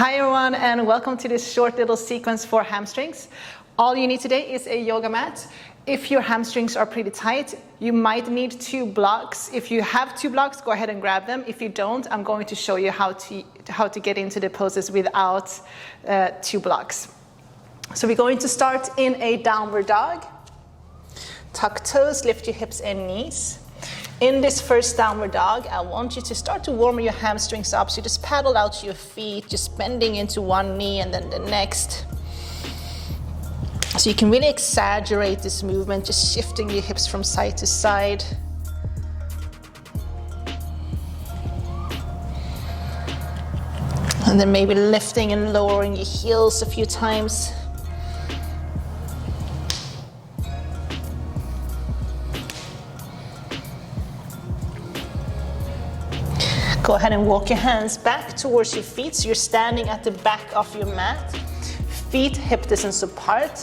Hi everyone, and welcome to this short little sequence for hamstrings. All you need today is a yoga mat. If your hamstrings are pretty tight, you might need 2 blocks. If you have 2 blocks, go ahead and grab them. If you don't, I'm going to show you how to get into the poses without 2 blocks. So we're going to start in a downward dog. Tuck toes, lift your hips and knees. In this first downward dog, I want you to start to warm your hamstrings up. So you just paddle out your feet, just bending into one knee and then the next. So you can really exaggerate this movement, just shifting your hips from side to side. And then maybe lifting and lowering your heels a few times. Go ahead and walk your hands back towards your feet, so you're standing at the back of your mat. Feet hip distance apart.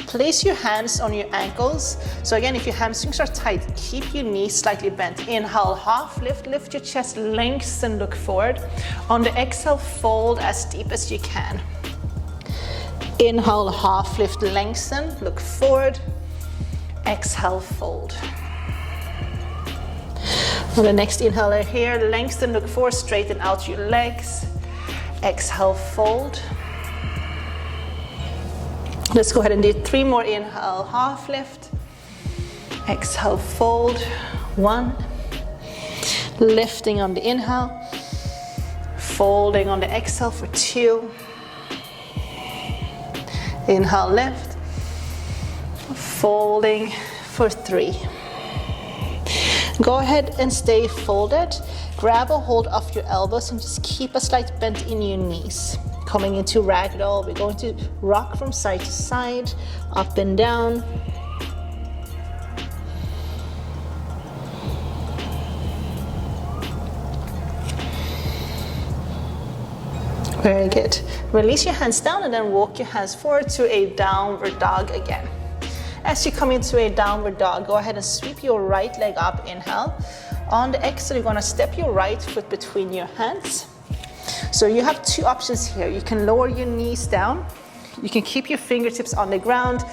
Place your hands on your ankles. So again, if your hamstrings are tight, keep your knees slightly bent. Inhale, half lift, lift your chest, lengthen, look forward. On the exhale, fold as deep as you can. Inhale, half lift, lengthen, look forward. Exhale, fold. On the next inhale here, lengthen, look forward, straighten out your legs. Exhale, fold. Let's go ahead and do 3 more. Inhale, half lift. Exhale, fold. 1. Lifting on the inhale. Folding on the exhale for 2. Inhale, lift. Folding for 3. Go ahead and stay folded. Grab a hold of your elbows and just keep a slight bend in your knees. Coming into ragdoll, we're going to rock from side to side, up and down. Very good. Release your hands down and then walk your hands forward to a downward dog again. As you come into a downward dog, go ahead and sweep your right leg up, inhale. On the exhale, you're gonna step your right foot between your hands. So you have 2 options here. You can lower your knees down. You can keep your fingertips on the ground.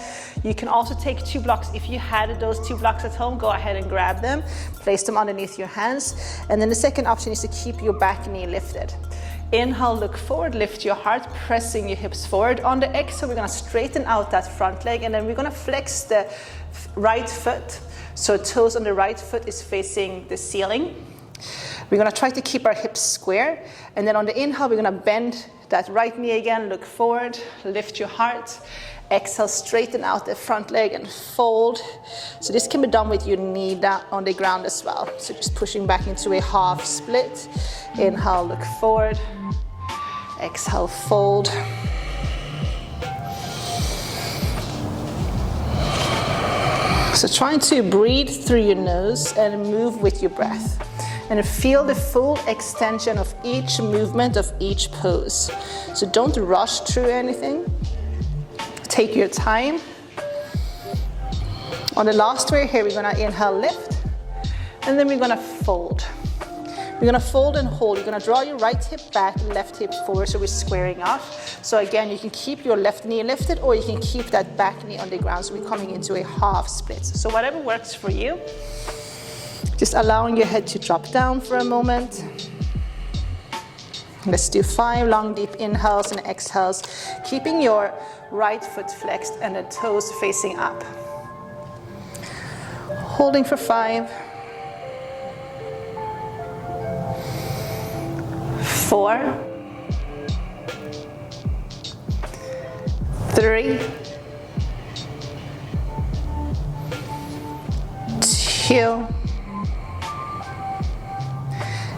You can also take 2 blocks. If you had those 2 blocks at home, go ahead and grab them. Place them underneath your hands. And then the second option is to keep your back knee lifted. Inhale, look forward, lift your heart, pressing your hips forward. On the exhale, we're gonna straighten out that front leg, and then we're gonna flex the right foot. So toes on the right foot is facing the ceiling. We're gonna try to keep our hips square. And then on the inhale, we're gonna bend that right knee again, look forward, lift your heart. Exhale, straighten out the front leg and fold. So this can be done with your knee down on the ground as well. So just pushing back into a half split. Inhale, look forward. Exhale, fold. So trying to breathe through your nose and move with your breath. And feel the full extension of each movement of each pose. So don't rush through anything. Take your time. On the last way here, we're gonna inhale, lift, and then we're gonna fold. We're gonna fold and hold. You're gonna draw your right hip back, left hip forward, so we're squaring off. So again, you can keep your left knee lifted, or you can keep that back knee on the ground, so we're coming into a half split. So whatever works for you. Just allowing your head to drop down for a moment. Let's do 5 long, deep inhales and exhales, keeping your right foot flexed and the toes facing up. Holding for 5, 4, 3, 2,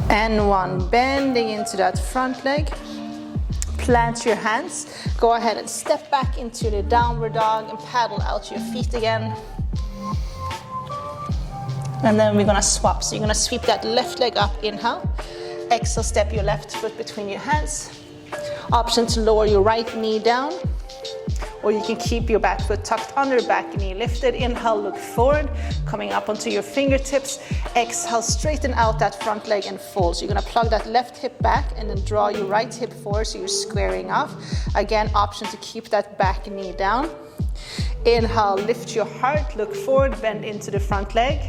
and 1. Bending into that front leg. Plant your hands. Go ahead and step back into the downward dog and paddle out your feet again. And then we're gonna swap. So you're gonna sweep that left leg up, inhale. Exhale, step your left foot between your hands. Option to lower your right knee down, or you can keep your back foot tucked under, back knee lifted. Inhale, look forward, coming up onto your fingertips. Exhale, straighten out that front leg and fold. So you're gonna plug that left hip back and then draw your right hip forward so you're squaring off. Again, option to keep that back knee down. Inhale, lift your heart, look forward, bend into the front leg.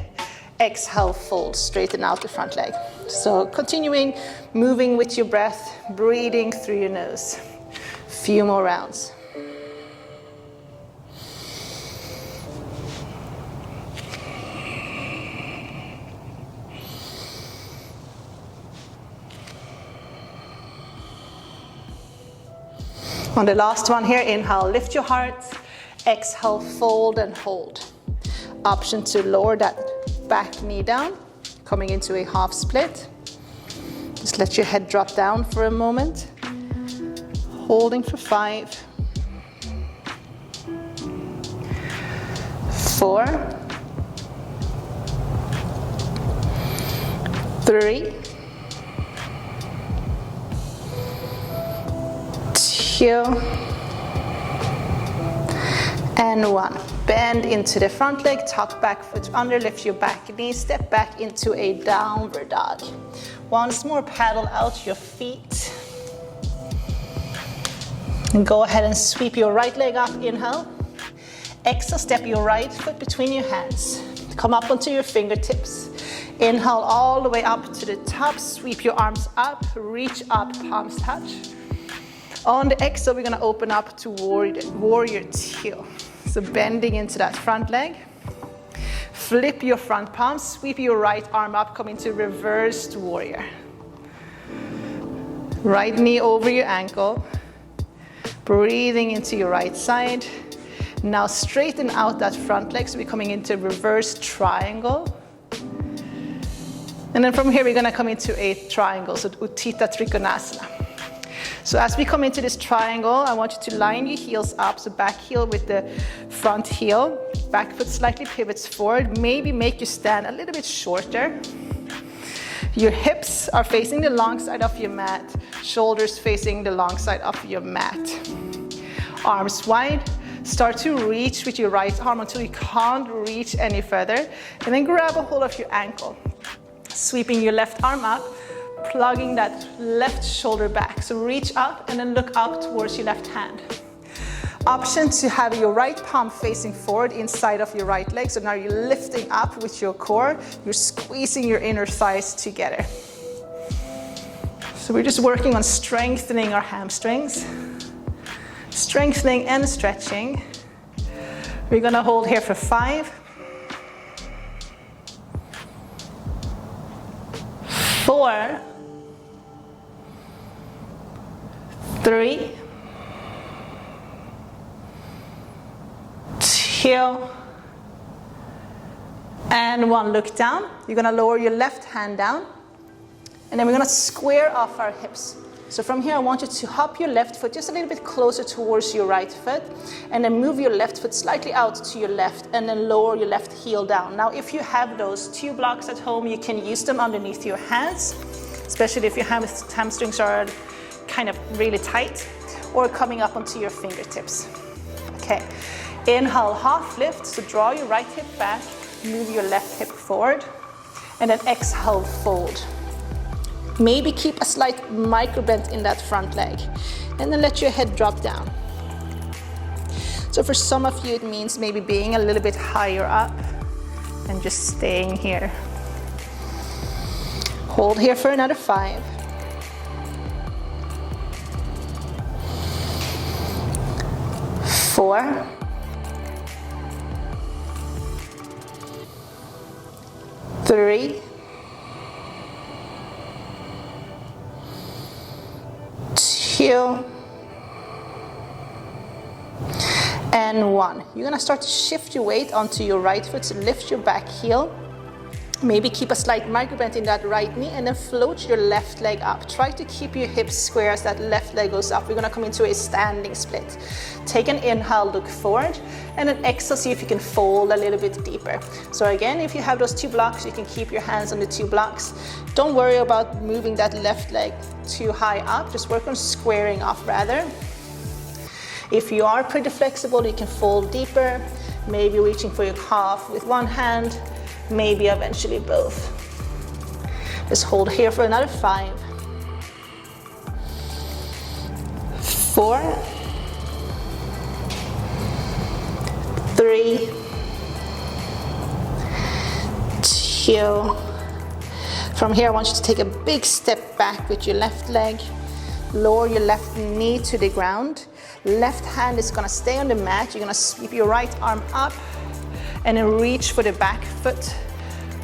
Exhale, fold, straighten out the front leg. So continuing, moving with your breath, breathing through your nose. Few more rounds. On the last one here, inhale, lift your heart. Exhale, fold and hold. Option to lower that back knee down, coming into a half split. Just let your head drop down for a moment. Holding for 5, 4, 3, 2, and 1. Bend into the front leg, tuck back foot under, lift your back knee, step back into a downward dog. Once more, paddle out your feet. And go ahead and sweep your right leg up, inhale. Exhale, step your right foot between your hands. Come up onto your fingertips. Inhale all the way up to the top, sweep your arms up, reach up, palms touch. On the exhale, we're gonna open up to warrior two. So bending into that front leg. Flip your front palm, sweep your right arm up, come into reversed warrior. Right knee over your ankle. Breathing into your right side. Now straighten out that front leg, so we're coming into reverse triangle. And then from here, we're gonna come into a triangle, so Utthita Trikonasana. So as we come into this triangle, I want you to line your heels up, so back heel with the front heel, back foot slightly pivots forward, maybe make your stand a little bit shorter. Your hips are facing the long side of your mat, shoulders facing the long side of your mat. Arms wide, start to reach with your right arm until you can't reach any further, and then grab a hold of your ankle. Sweeping your left arm up, plugging that left shoulder back. So reach up and then look up towards your left hand. Option to have your right palm facing forward inside of your right leg. So now you're lifting up with your core. You're squeezing your inner thighs together. So we're just working on strengthening our hamstrings. Strengthening and stretching. We're gonna hold here for 5, 4, 3, 2, and 1. Look down. You're gonna lower your left hand down, and then we're gonna square off our hips. So from here, I want you to hop your left foot just a little bit closer towards your right foot, and then move your left foot slightly out to your left, and then lower your left heel down. Now, if you have those 2 blocks at home, you can use them underneath your hands, especially if your hamstrings are kind of really tight, or coming up onto your fingertips. Okay, inhale, half lift, so draw your right hip back, move your left hip forward, and then exhale, fold. Maybe keep a slight micro bend in that front leg, and then let your head drop down. So for some of you, it means maybe being a little bit higher up and just staying here. Hold here for another 5. 4, 3, 2, and 1. You're gonna start to shift your weight onto your right foot, so lift your back heel. Maybe keep a slight micro bend in that right knee, and then float your left leg up. Try to keep your hips square as that left leg goes up. We're gonna come into a standing split. Take an inhale, look forward, and then exhale, see if you can fold a little bit deeper. So again, if you have those 2 blocks, you can keep your hands on the 2 blocks. Don't worry about moving that left leg too high up. Just work on squaring off rather. If you are pretty flexible, you can fold deeper, maybe reaching for your calf with one hand, maybe eventually both. Just hold here for another 5, 4, 3, 2. From here, I want you to take a big step back with your left leg. Lower your left knee to the ground. Left hand is gonna stay on the mat. You're gonna sweep your right arm up and then reach for the back foot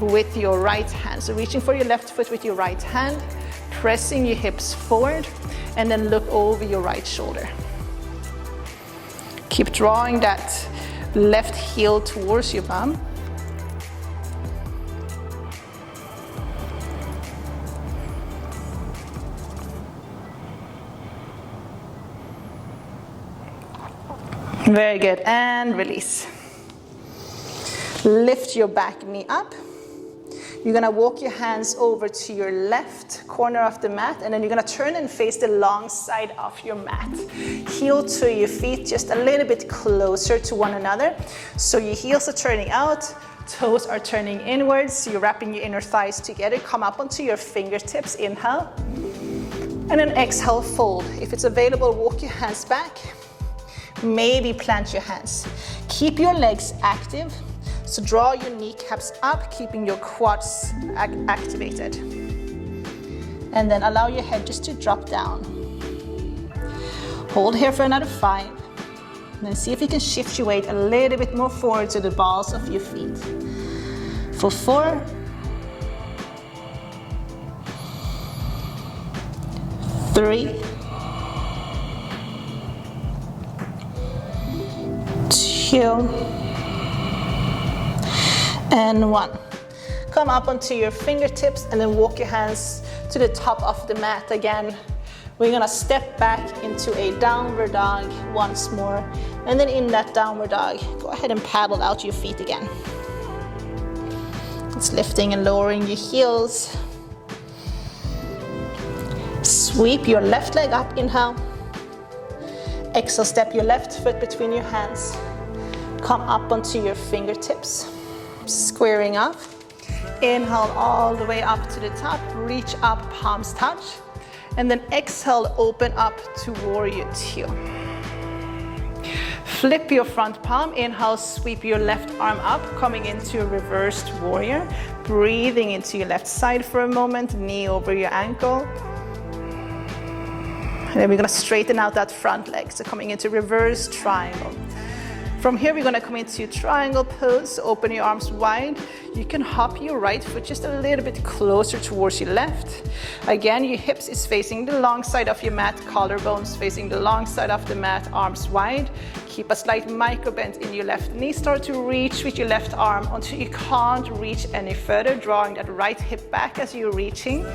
with your right hand. So reaching for your left foot with your right hand, pressing your hips forward, and then look over your right shoulder. Keep drawing that left heel towards your bum. Very good, and release. Lift your back knee up. You're gonna walk your hands over to your left corner of the mat, and then you're gonna turn and face the long side of your mat. Heel to your feet just a little bit closer to one another. So your heels are turning out, toes are turning inwards. So you're wrapping your inner thighs together. Come up onto your fingertips, inhale. And then exhale, fold. If it's available, walk your hands back. Maybe plant your hands. Keep your legs active. So draw your kneecaps up, keeping your quads activated. And then allow your head just to drop down. Hold here for another 5. And then see if you can shift your weight a little bit more forward to the balls of your feet. For 4, 3, 2, and 1. Come up onto your fingertips and then walk your hands to the top of the mat again. We're gonna step back into a downward dog once more. And then in that downward dog, go ahead and paddle out your feet again. It's lifting and lowering your heels. Sweep your left leg up, inhale. Exhale, step your left foot between your hands. Come up onto your fingertips, squaring up. Inhale all the way up to the top, reach up, palms touch. And then exhale, open up to warrior 2. Flip your front palm, inhale, sweep your left arm up, coming into a reversed warrior. Breathing into your left side for a moment, knee over your ankle. And then we're gonna straighten out that front leg, so coming into reverse triangle. From here, we're gonna come into triangle pose. Open your arms wide. You can hop your right foot just a little bit closer towards your left. Again, your hips is facing the long side of your mat, collarbones facing the long side of the mat, arms wide. Keep a slight micro bend in your left knee. Start to reach with your left arm until you can't reach any further, drawing that right hip back as you're reaching.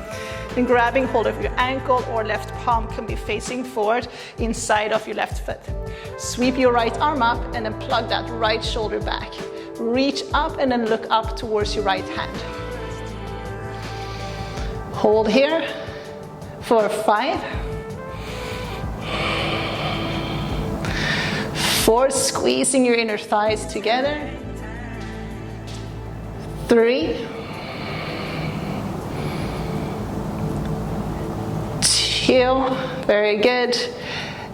Then grabbing hold of your ankle or left palm can be facing forward inside of your left foot. Sweep your right arm up and then plug that right shoulder back. Reach up and then look up towards your right hand. Hold here for 5, 4, squeezing your inner thighs together. 3, 2, very good.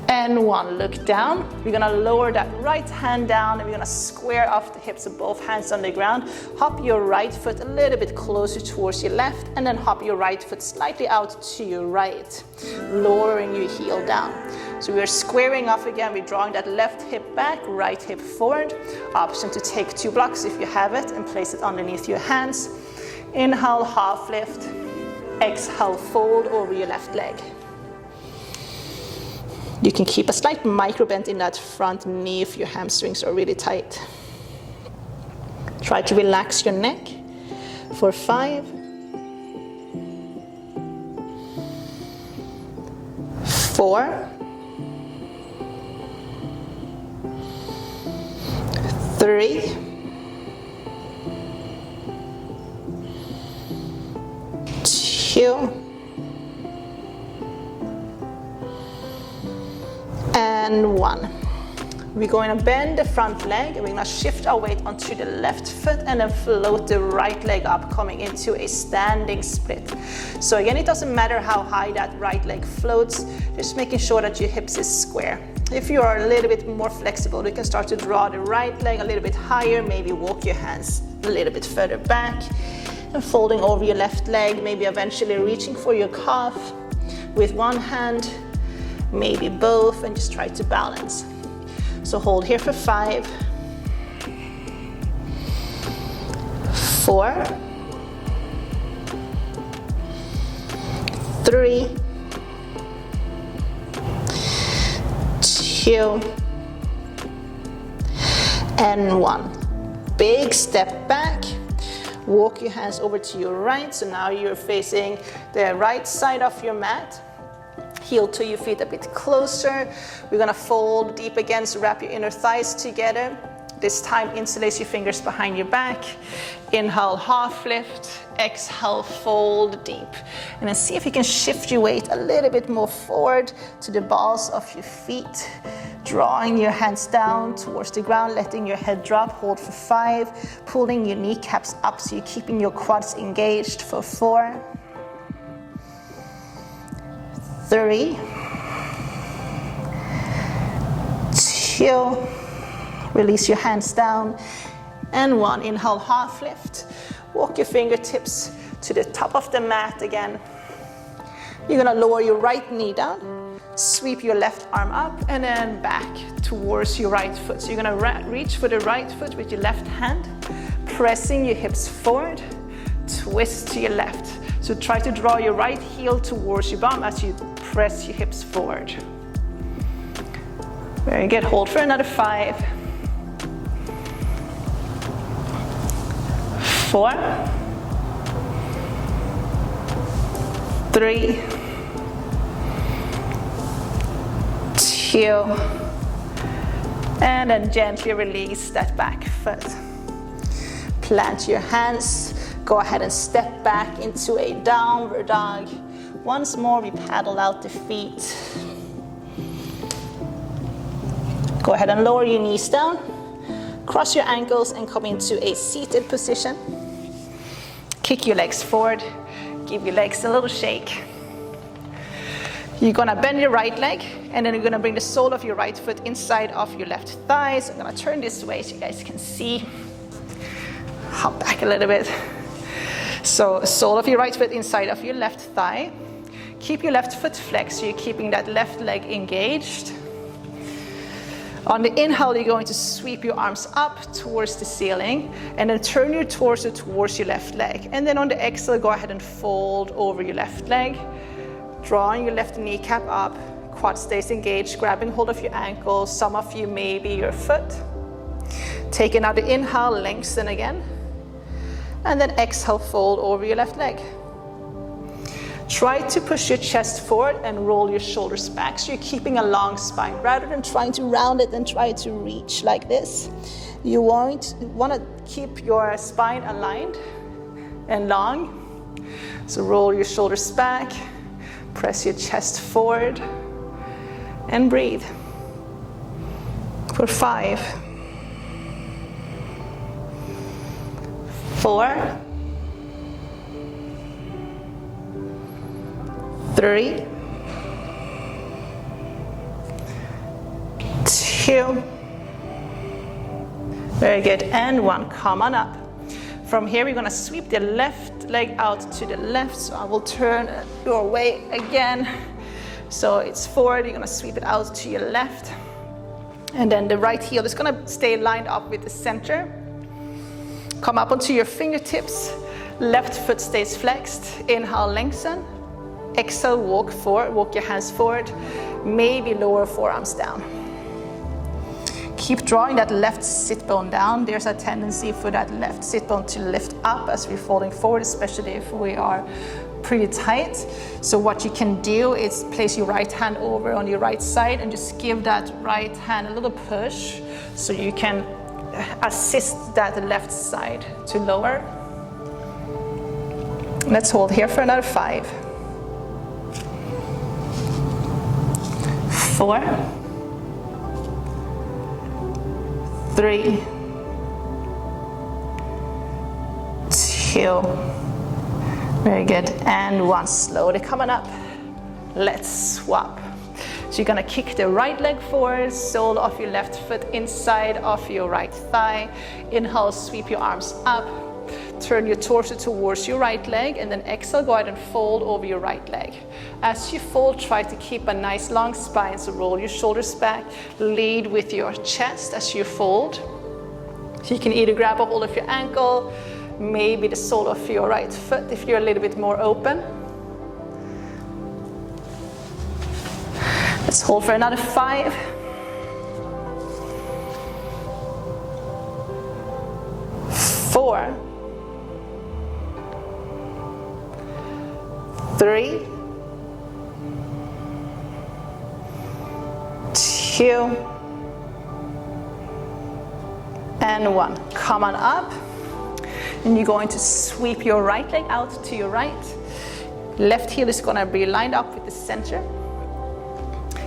And 1, look down. We're gonna lower that right hand down and we're gonna square off the hips of both hands on the ground. Hop your right foot a little bit closer towards your left and then hop your right foot slightly out to your right, lowering your heel down. So we're squaring off again. We're drawing that left hip back, right hip forward. Option to take 2 blocks if you have it and place it underneath your hands. Inhale, half lift. Exhale, fold over your left leg. You can keep a slight micro bend in that front knee if your hamstrings are really tight. Try to relax your neck for 5, 4, 3, 2, and 1. We're going to bend the front leg, and we're going to shift our weight onto the left foot and then float the right leg up, coming into a standing split. So again, it doesn't matter how high that right leg floats, just making sure that your hips is square. If you are a little bit more flexible, you can start to draw the right leg a little bit higher, maybe walk your hands a little bit further back and folding over your left leg, maybe eventually reaching for your calf with one hand, maybe both, and just try to balance. So hold here for 5, 4, 3, 2, and 1. Big step back. Walk your hands over to your right. So now you're facing the right side of your mat. Heel to your feet a bit closer. We're gonna fold deep again, so wrap your inner thighs together. This time, interlace your fingers behind your back. Inhale, half lift. Exhale, fold deep. And then see if you can shift your weight a little bit more forward to the balls of your feet. Drawing your hands down towards the ground, letting your head drop. Hold for 5. Pulling your kneecaps up so you're keeping your quads engaged for 4, 3, 2, release your hands down, and 1. Inhale, half lift. Walk your fingertips to the top of the mat again. You're gonna lower your right knee down, sweep your left arm up, and then back towards your right foot. So you're gonna reach for the right foot with your left hand, pressing your hips forward, twist to your left. So try to draw your right heel towards your bum as you press your hips forward. Very good. Hold for another 5, 4, 3, 2, and then gently release that back foot. Plant your hands. Go ahead and step back into a downward dog. Once more, we paddle out the feet. Go ahead and lower your knees down. Cross your ankles and come into a seated position. Kick your legs forward. Give your legs a little shake. You're gonna bend your right leg, and then you're gonna bring the sole of your right foot inside of your left thigh. So I'm gonna turn this way so you guys can see. Hop back a little bit. So sole of your right foot inside of your left thigh. Keep your left foot flexed, so you're keeping that left leg engaged. On the inhale, you're going to sweep your arms up towards the ceiling, and then turn your torso towards your left leg. And then on the exhale, go ahead and fold over your left leg, drawing your left kneecap up, quad stays engaged, grabbing hold of your ankle, some of you maybe your foot. Take another inhale, lengthen again. And then exhale, fold over your left leg. Try to push your chest forward and roll your shoulders back, so you're keeping a long spine. Rather than trying to round it and try to reach like this, you want to keep your spine aligned and long. So roll your shoulders back, press your chest forward, and breathe. For 5, 4, 3, 2, very good, and 1. Come on up. From here, we're gonna sweep the left leg out to the left, so I will turn your way again. So it's forward, you're gonna sweep it out to your left, and then the right heel is gonna stay lined up with the center. Come up onto your fingertips, left foot stays flexed. Inhale, lengthen. Exhale, walk forward, walk your hands forward, maybe lower forearms down. Keep drawing that left sit bone down. There's a tendency for that left sit bone to lift up as we're folding forward, especially if we are pretty tight. So what you can do is place your right hand over on your right side and just give that right hand a little push so you can assist that left side to lower. Let's hold here for another 5, 4, 3, 2, very good, and 1. Slowly coming up. Let's swap. So you're gonna kick the right leg forward, sole of your left foot inside of your right thigh. Inhale, sweep your arms up. Turn your torso towards your right leg, and then exhale, go ahead and fold over your right leg. As you fold, try to keep a nice long spine, so roll your shoulders back, lead with your chest as you fold. So you can either grab a hold of your ankle, maybe the sole of your right foot if you're a little bit more open. Let's hold for another 5. 4, 3, 2, and 1. Come on up. And you're going to sweep your right leg out to your right. Left heel is going to be lined up with the center.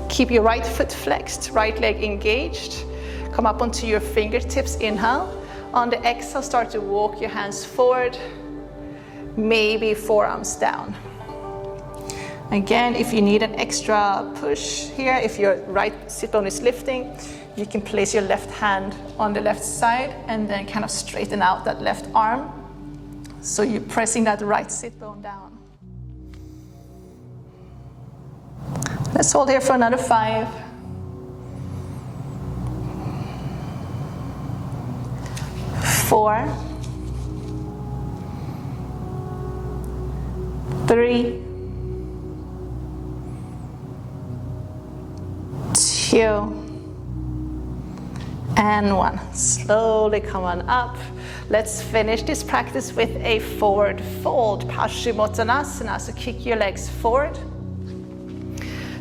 Keep your right foot flexed, right leg engaged. Come up onto your fingertips, inhale. On the exhale, start to walk your hands forward, maybe forearms down. Again, if you need an extra push here, if your right sit bone is lifting, you can place your left hand on the left side and then kind of straighten out that left arm. So you're pressing that right sit bone down. Let's hold here for another 5. 4, 3, 2, and 1. Slowly come on up. Let's finish this practice with a forward fold, Paschimottanasana. So kick your legs forward.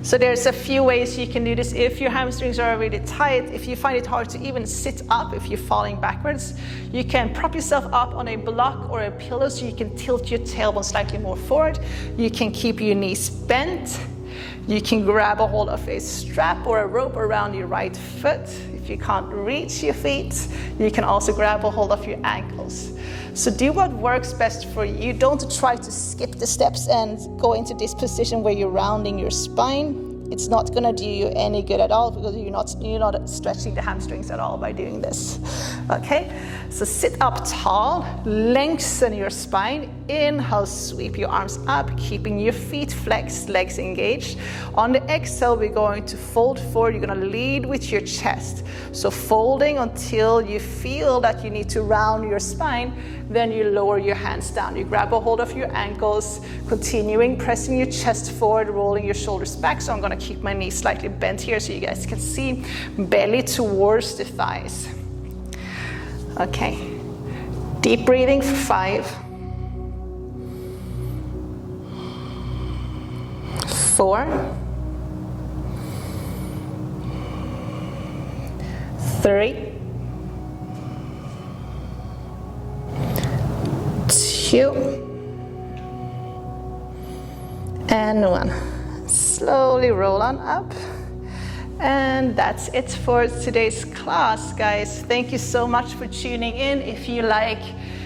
So there's a few ways you can do this. If your hamstrings are really tight, if you find it hard to even sit up, if you're falling backwards, you can prop yourself up on a block or a pillow so you can tilt your tailbone slightly more forward. You can keep your knees bent. You can grab a hold of a strap or a rope around your right foot. If you can't reach your feet, you can also grab a hold of your ankles. So do what works best for you. Don't try to skip the steps and go into this position where you're rounding your spine. It's not gonna do you any good at all because you're not stretching the hamstrings at all by doing this. Okay, so sit up tall, lengthen your spine. Inhale, sweep your arms up, keeping your feet flexed, legs engaged. On the exhale, we're going to fold forward. You're gonna lead with your chest. So folding until you feel that you need to round your spine, then you lower your hands down. You grab a hold of your ankles, continuing pressing your chest forward, rolling your shoulders back. So I'm gonna keep my knees slightly bent here so you guys can see belly towards the thighs. Okay, deep breathing for 5, 4, 3, 2, and 1. Slowly roll on up. And that's it for today's class, guys. Thank you so much for tuning in. If you like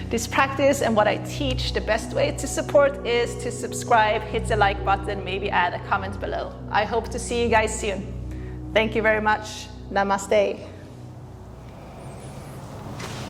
this practice and what I teach, the best way to support is to subscribe, hit the like button, maybe add a comment below. I hope to see you guys soon. Thank you very much. Namaste.